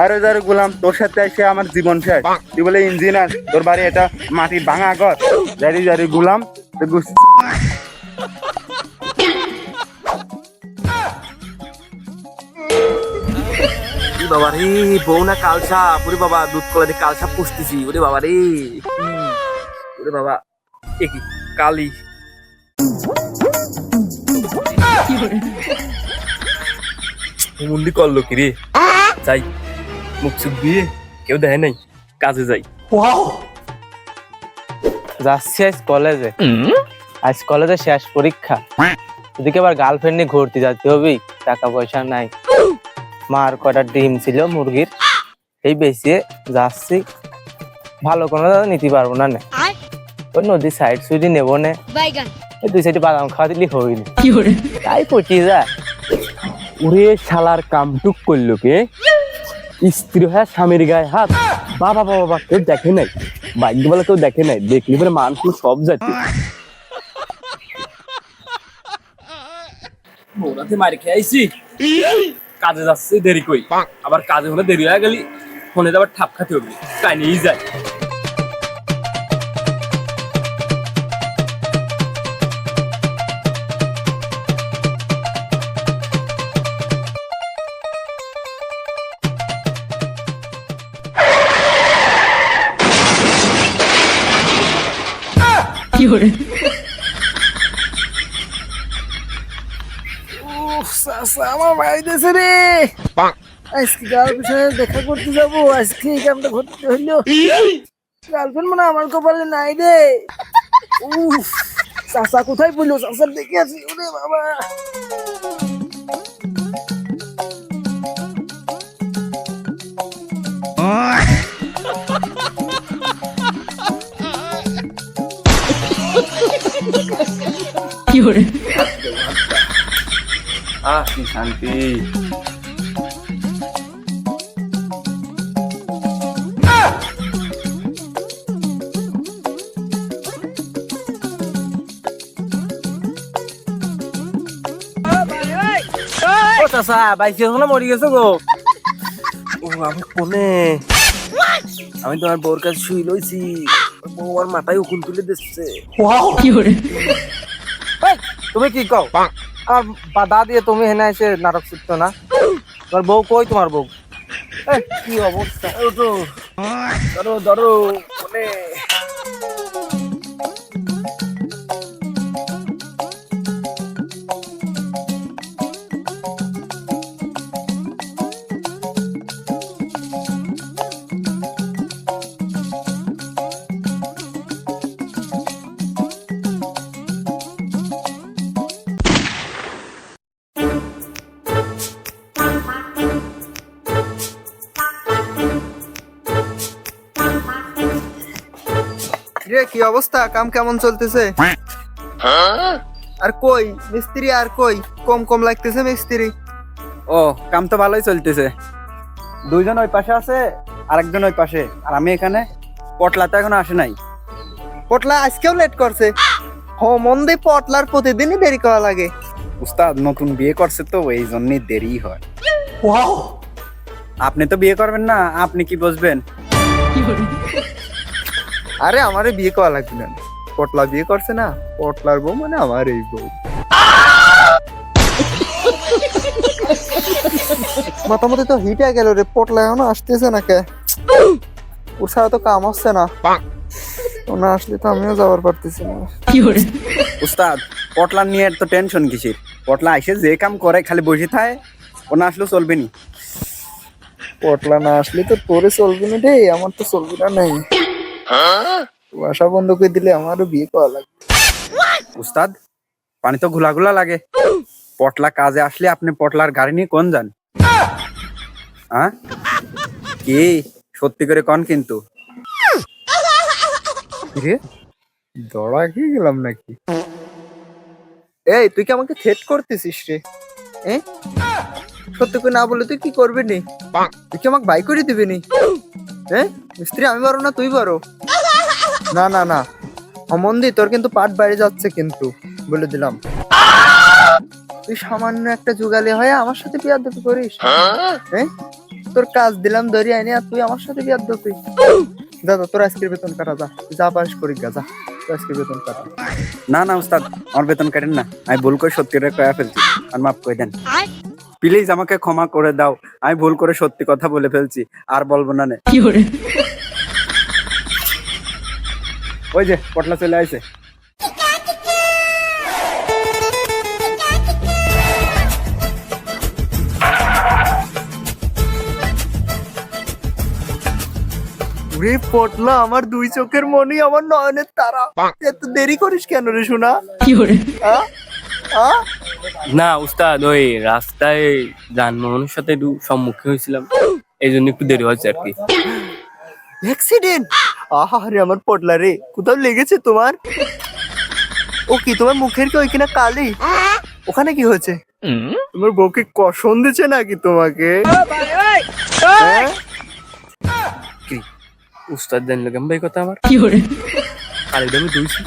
আরে যারে গোলাম, তোর সাথে এসে আমার জীবন শেষ। তুই বলে ইঞ্জিনিয়ার, তোর বাড়ি এটা মাটির ভাঙা ঘর। জারি জারি গোলাম, বাবা রে, বউ না কালসা, ওরে বাবা দুধ কলা দিয়ে কালসা পুষতেছি, ওরে বাবা রে, ওরে বাবা একই কালি। মুন্ডি করলো কি রে? যাই মুখ চুখ দিয়ে, কেউ দেখে নাই, কাজে যাই। যাচ্ছি আজ কলেজে। আজ কলেজে শেষ পরীক্ষা, ওদিকে আবার গার্লফ্রেন্ড নিয়ে ঘুরতে যাচ্ছে হবে। টাকা পয়সা নাই, মার কয়টা ডিম ছিল মুরগির, এই বেঁচে যাচ্ছি। ভালো কোনো নিতে পারবো না, ওই নদীর সাইড সুইডি নেবো না, দুই সাইডে বাদাম খাওয়া দিলি হইনি, তাই পচি যা। ওরে শালার কামটুক করলো কে? স্ত্রী হ্যাঁ স্বামীর গায়ে হাত, বাবা বাবা বাবা, কেউ দেখে নাই, ভাগ্য বলে কেউ দেখে নাই, দেখলি পরে মানুষ সব জাতি। ওরাতে মারি খেয়ে আইছি, কাজে যাচ্ছে দেরি কই, আবার কাজে হলে দেরি হয়ে গেলি ফোনে আবার ঠাপ খাতে হবে, তাই নিয়েই যায়। আমার ভাই দেশে রে, আজকে গার্লফ্রেন্ডের দেখা করতে যাবো। আজকে এই কামটা করতে হইলো, গার্লফ্রেন্ড মানে আমার কপালে নাই রে। উফ, চাচা কোথায় পড়লো? চাচার দেখে আছি, ওরে বাবা। কি শান্তি। ও চাচা, বাইকে ওখানে মরে গেছো গো? ও আমি কোনে, আমি তোমার বউর কাছে শুই লইছি, বউ আর মাথায় উকুন তুলে দিচ্ছে। তুমি কি কও? আমার বাধা দিয়ে তুমি হেনা এসে নাটক শিখতো না? তোমার বউ কই? তোমার বউ কি অবস্থা? ধরো ধরো কোনে। রে কি অবস্থা? কাম কেমন চলতেছে? আর কই মিস্ত্রি? আর কই? কম কম লাগতেছে মিস্ত্রি। ও, কাম তো ভালোই চলতেছে। দুইজন ওই পাশে আছে, আরেকজন ওই পাশে, আর আমি এখানে। পটলা তো এখনো আসে নাই। পটলা আজকেও লেট করছে। মন দিয়ে পটলার প্রতিদিনই দেরি করা লাগে। উস্তাদ নতুন বিয়ে করছে তো, এই জন্যই দেরি হয়। আপনি তো বিয়ে করবেন না, আপনি কি বুঝবেন? আরে আমারে বিয়ে করা লাগবে না, পটলা বিয়ে করছে না, পটলার বউ মানে আমার এই বউ। মোটামুটি তো হিট গেল রে, পটলা এখনো আসতেছে না কে? ওর ছাড়া তো কাম হচ্ছে না, ও না আসলে তো আমিও যাবার পারতেছি না। উস্তাদ পটলা নিয়ে তো টেনশন কিসের? পটলা এসে যে কাম করে খালি বসে থাকে, ও না আসলেও চলবে নি। পটলা না আসলে তো তোরে চলবে না রে, আমার তো চলবে না। নেই বাসা বন্ধ করে দিলে আমারও বিয়ে করা লাগবে। উস্তাদ পানি তো ঘোলা ঘোলা লাগে। পটলা কাজে আসলে আপনি পটলার গাড়ি নিয়ে কোন যান? হ্যাঁ কি সত্যি করে কন কিন্তু? রে দড়া খেয়ে গেলাম নাকি? এই তুই কি আমাকে থ্রেট করতেছিস রে? সত্যি করে না বলে তুই কি করবি নি? তুই কি আমাকে বাই করে দিবি নি? মিস্ত্রি আমি পারো না তুই পারো? না না না অমন্দি, তোর কিন্তু পাট বাইরে যাচ্ছে কিন্তু, বলে দিলাম। তুই সামান্য একটা যুগালি হয়ে আমার সাথে বিয়াদবি করিস? হ্যাঁ, তোর কাজ দিলাম ধরি আইনি আর তুই আমার সাথে বিয়াদবি? যা যা, তোর আজকের বেতন কাটা, যা যা পারিস করি গা, যা তোর আজকের বেতন কাটা। না না উস্তাদ, আমার বেতন কাটেন না, আমি ভুল করে সত্যিটা কয়া ফেলছি, আর মাফ করে দেন প্লিজ, আমাকে ক্ষমা করে দাও, আমি ভুল করে সত্যি কথা বলে ফেলছি, আর বলবো না। ওই যে পটলা চলে আইছে। রে পটলা, আমার দুই চোখের মনি, আমার নয়নের তারা, এত দেরি করিস কেন রে সোনা? না উস্তাদ, ওই রাস্তায় যানবাহনের সাথে একটু সম্মুখীন হয়েছিলাম, এই জন্য একটু দেরি হয়েছে আর কি। অ্যাক্সিডেন্ট? আহারে আমার পটলা রে, কোথাও লেগেছে তোমার? ও কি তোমার মুখের কি ওইখানে কালি? ওখানে কি হয়েছে? তোমার বউকে কষণ দিচ্ছে নাকি তোমাকে? হ্যাঁ? কি উস্তাদ জানলো কেমন ভাই কথা আমার? কালিটা আমি ধুইছি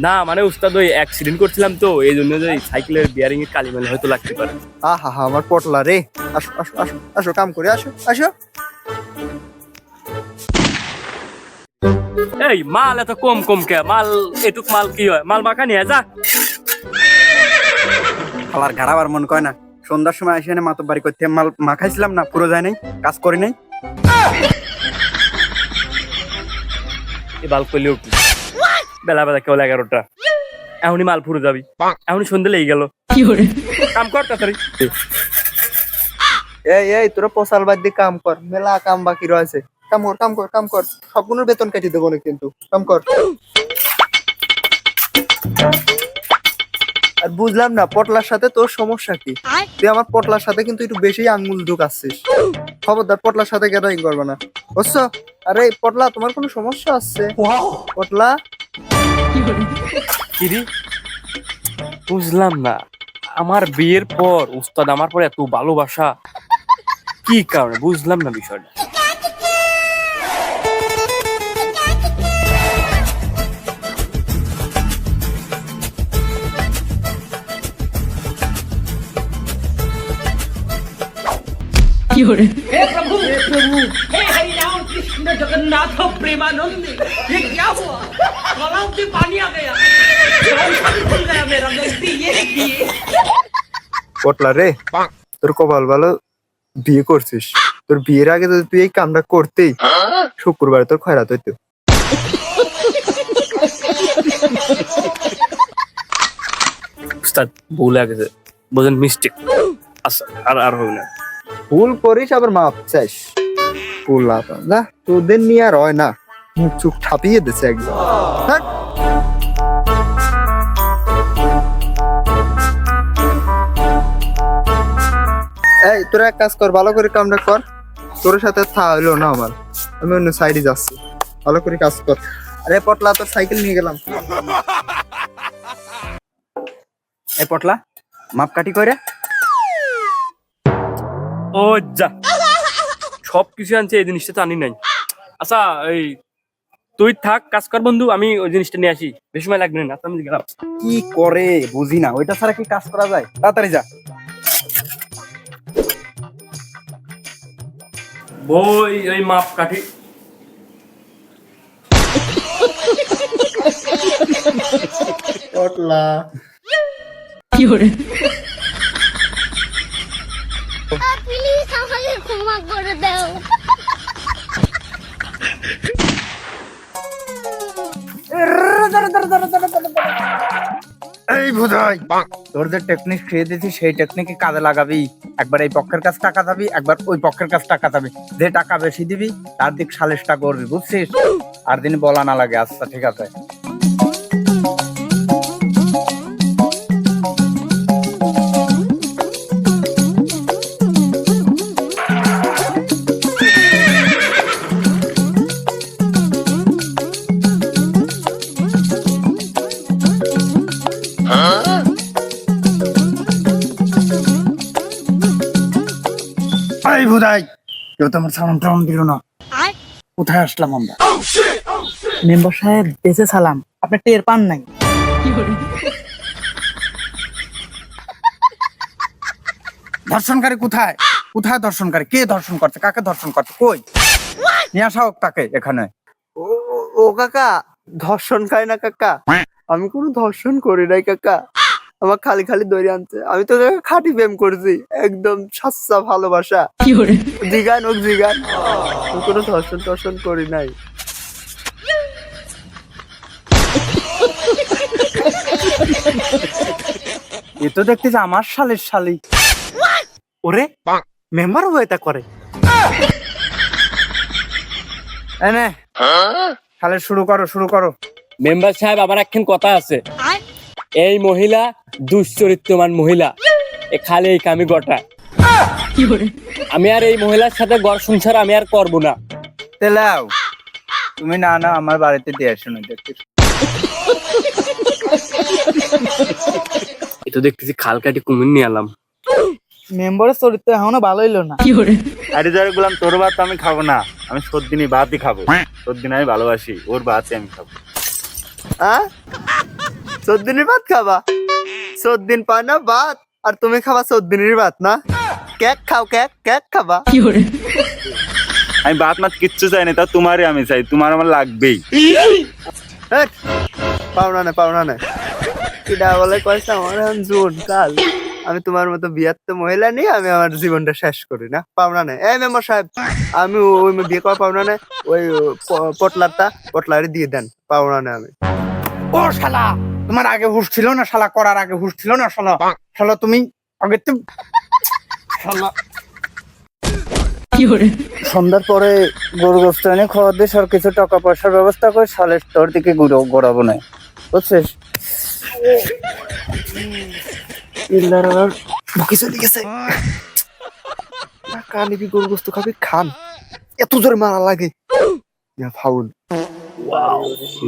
না, মানে উস্তাদ ওই অ্যাক্সিডেন্ট করছিলাম তো, এই জন্য যে সাইকেলের বিয়ারিং এর কালি মানে হয়তো লাগতে পারে। আহা হা, আমার পটলা রে, আসো আসো আসো আসো, কাম করে আসো আসো। এই মাল এত কম কম কে? মাল এটুক মাল কি হয়? মাল মাখা নিয়ে যা। খালার ঘাড়াবার মন কয় না, সন্ধ্যার সময় এসে মাতব বাড়ি করতে মাল মাখাইছিলাম না, পুরো যায় নাই, কাজ করি নাই। এই বাল করলে উঠি বেলা বেলা কেবল 11টা, এখনই মাল ফুরে যাবি, এখনই সন্ধ্যে লেগে গেল। কাম কর তাড়াতাড়ি। এই এই, তোরা পোশাল বাদ দিয়ে কাম কর, মেলা কাম বাকি রয়েছে। কাম কর কাম কর কাম কর, সবগুলোর বেতন কেটে দেবো না কিন্তু, কাম কর। আর বুঝলাম না পটলার সাথে তোর সমস্যা কি? তুই আমার পটলার সাথে কিন্তু একটু বেশি আঙ্গুল ঢুকাচ্ছিস, খবরদার পটলার সাথে গ্যাদারিং করবে না, বুঝছো? আরে পটলা, তোমার কোনো সমস্যা আছে? পটলা কিরি বুঝলাম না, আমার বিয়ের পর উস্তাদ আমার পর এত ভালোবাসা কি কারণে? বুঝলাম না বিষয়টা। हे प्रभु हे हरि राम कृष्ण जगन्नाथ प्रेमानंद, ये क्या हुआ? गलाव से पानी आ गया, खुल गया मेरा, गलती ये देखिए। পটলা রে, তোর কপাল ভালো, বিয়ে করছিস। তোর বিয়ের আগে যদি তুই এই কামটা করতেই, শুক্রবারে তোর খয়রাত হইতো। উস্তাদ ভুলে গেছে, বোঝেন, মিস্টেক। আচ্ছা আর আর হবে না। ভুল করিস আবার মাপ চাইস, ভুল না, তোদের নিয়ে আর হয় না, মুখ চুখ ছাপিয়ে দিচ্ছে একদম। হ্যাঁ? এই তোরা এক কাজ কর, ভালো করে কামটা কর, তোর সাথে থা হইলো না আমার, আমি অন্য সাইডে যাচ্ছি, ভালো করে কাজ কর। আরে পটলা, তোর সাইকেল নিয়ে গেলাম। এই পটলা, মাপ কাটি করে। ও যা, সব কিছু আনছে, এই জিনিসটা তো আনি নাই। আচ্ছা এই তুই থাক, কাজ কর বন্ধু, আমি ওই জিনিসটা নিয়ে আসি, বেশি সময় লাগবে না। আমি গেলাম। কি করে বুঝি না, ওইটা ছাড়া কি কাজ করা যায়? তাড়াতাড়ি যা। বই ওই মাপ কাঠি। পটলা প্লিজ আমাকে ক্ষমা করে দাও। এই বুধাই, তোর যে টেকনিক শিখিয়ে দিয়েছি সেই টেকনিকে কাজে লাগাবি। একবার এই পক্ষের কাছে টাকা যাবি, একবার ওই পক্ষের কাছে টাকা যাবি, যে টাকা বেশি দিবি তার দিক সালিশটা করবি, বুঝছিস? আর দিন বলা না লাগে। আচ্ছা ঠিক আছে। এই বুধাই, কেউ তো আমার সালাম টালাম দিল না, কোথায় আসলাম আমরা? মেম্বার সাহেব, বেঁচে সালাম, আপনি টের পান নাই? ধর্ষণকারী কোথায়? কোথায় ধর্ষণকারী? কে ধর্ষণ করছে? কাকে ধর্ষণ করছে? কই নিয়ে আসা হোক তাকে এখানে। ও কাকা, ধর্ষণ খায় না কাকা, আমি কোনো ধর্ষণ করি নাই কাকা, আমার খালি খালি দড়ি আনছে, আমি তো কাকা খাঁটি প্রেম করছি, একদম সাচ্চা ভালোবাসা। জিগান ও জিগান, আমি কোনো ধর্ষণ টর্ষণ করি নাই। এ তো দেখতেছি আমার শালের শালি। ওরে মেম্বার হয়ে তা করে। এনে শালের শুরু করো। মেম্বার সাহেব, আমার একখান কথা আছে। এই মহিলা দুশ্চরিত্রমান মহিলা, এ খালি এই কামি গটায়। আমি আর এই মহিলার সাথে ঘর সংসার আমি আর করবো না। তেলাও তুমি না আমার বাড়িতে দিয়ে আসো না দেখতে। এ তো দেখতেছি খাল কাটি কুমির নিয়ে এলাম। মেম্বারের চরিত্র এখনো ভালো হইলো না। আরে যারা বললাম তোর ভাত আমি খাবো না, আমি সদ্দিনী ভাতই খাবো। সদ্দিন আমি ভালোবাসি, ওর ভাতই আমি খাবো। চোদ্দিনের ভাত খাবা? চোদ্দিন পায় না ভাত, আর তুমি খাবা চোদ্দিনের ভাত না? কেক খাও, কেক খাবা। আমি ভাত মাত কিচ্ছু চাই না, তা তোমারই আমি চাই, তোমার আমার লাগবেই। পাওনা না কিডা বলে কয়েছে আমার এখন জুন কাল, আমি তোমার মতো বিয়াত্ত মহিলা নিয়ে আমি আমার জীবনটা শেষ করি না। পাওনা নেই এই মেম্বার সাহেব, আমি ওই বিয়ে করা পাওনা নেই, ওই পটলারে দিয়ে দেন, পাওনা নেই আমি। ও শালা, তোমার আগে হুশ ছিল না? শালা করার আগে হুশ ছিল না? শালা তুমি আগে তো শালা সন্ধ্যার পরে গরু গোস্ত এনে খাওয়া দিয়ে সব কিছু টাকা পয়সার ব্যবস্থা করে সালের তোর দিকে গড়াবো না, বুঝছিস? বুকে চলে গেছে, কালিবি গরু গোস্ত খাবি, খান, এত জোরে মারা লাগে। ফাউল।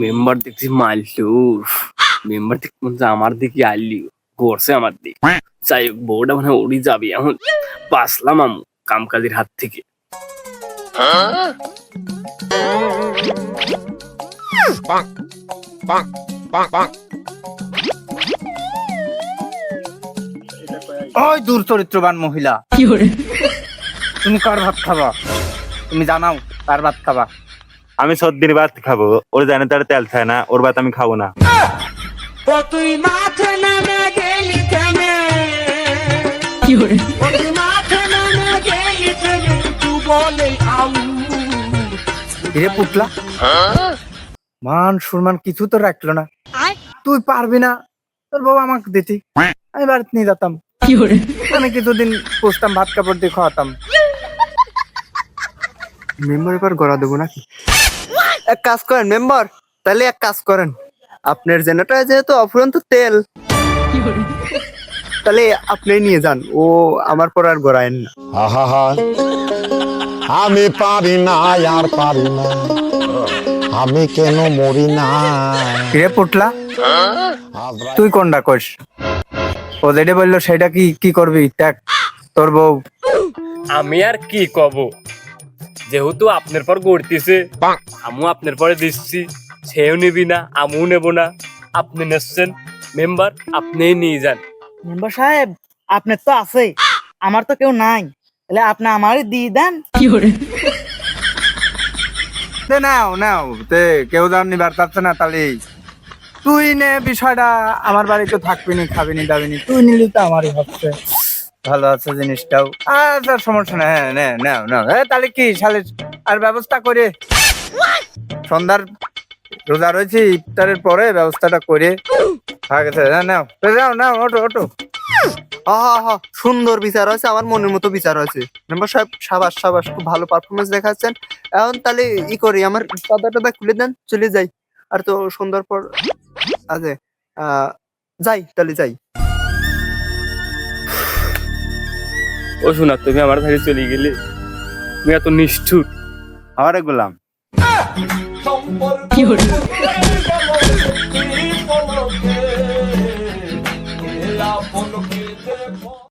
মেম্বার দেখছি মারলো, মেম্বার দেখছি আমার দিকে আইলি করছে আমার দিকে। যাই হোক, বউটা মানে উড়ি যাবি এখন, বাঁচলাম আমি কামকাজের হাত থেকে। ওই দূর চরিত্রবান মহিলা, তুমি কার ভাত খাবা? তুমি জানাও কার ভাত খাবা? আমি সর্দির ভাত খাবো, ওর জানে তার তেল খায় না, ওর ভাত আমি খাবো না। তুই মাঠে নেমে গেলি থেমে, তুই মাঠে নেমে গেলি থেমে, তুই বলে আউ। হিরে পুতলা, মান সুরমান কিছু তো রাখলো না। তুই পারবি না, তোর বাবা আমাকে দিতি, আমি বাড়িতে নিয়ে যেতাম, আমি কিছুদিন পুষতাম, ভাত কাপড় দিয়ে খাওয়াতাম। মেম্বার এবার গড়া দেবো নাকি? এক কাজ করেন মেম্বার, তাহলে এক কাজ করেন, আপনার জেনারেটর যেহেতু অফুরন্ত তেল, তাহলে আপনি নিয়ে যান, ও আমার পর আর গড়ায়েন না। আহা, আমি পারি না, আর পারি না, আমি কেন মরি না। হিরে পুতলা, তুই কোনটা করিস? ও যেটা বললো সেটা কি করবি? দেখ তোর বউ। আমি আর কি কব, যেহেতু আপনার পর গড়তিছে, আমিও আপনার পরে দিচ্ছি, সেও নিবি না, আমিও নেব না, আপনি নেচ্ছেন, মেম্বার আপনিই নিয়ে যান। মেম্বার সাহেব, আপনার তো আছে, আমার তো কেউ নাই, তাহলে আপনি আমারই দিয়ে দেন। নাও তে কেউ যান নিবার চাচ্ছে না, তাহলে তুই নে বিষয়টা। আমার বাড়িতে থাকবি নি, খাবি নি, দাবি নি, তুই নিলি তো আমারই হচ্ছে, ভালো আছে জিনিসটাও। আচ্ছা সমস্যা না, হ্যাঁ নাও। তাহলে কি শালে আর ব্যবস্থা করে সন্ধ্যার রোজা রয়েছে, ইফতারের পরে ব্যবস্থাটা করে হয়ে গেছে। নাও ওটো। সুন্দর বিচার হয়েছে, আমার মনের মতো বিচার হয়েছে মেম্বার সাহেব, সাবাস, খুব ভালো পারফরমেন্স দেখাচ্ছেন। এখন তাহলে করি, আমার টাদা খুলে দেন, চলে যাই। আর তো সন্ধ্যার পর আছে, যাই। ও শোনা, তুমি আমার ধারে চলে গেলে, তুমি এত নিষ্ঠুর। আরে গোলাম,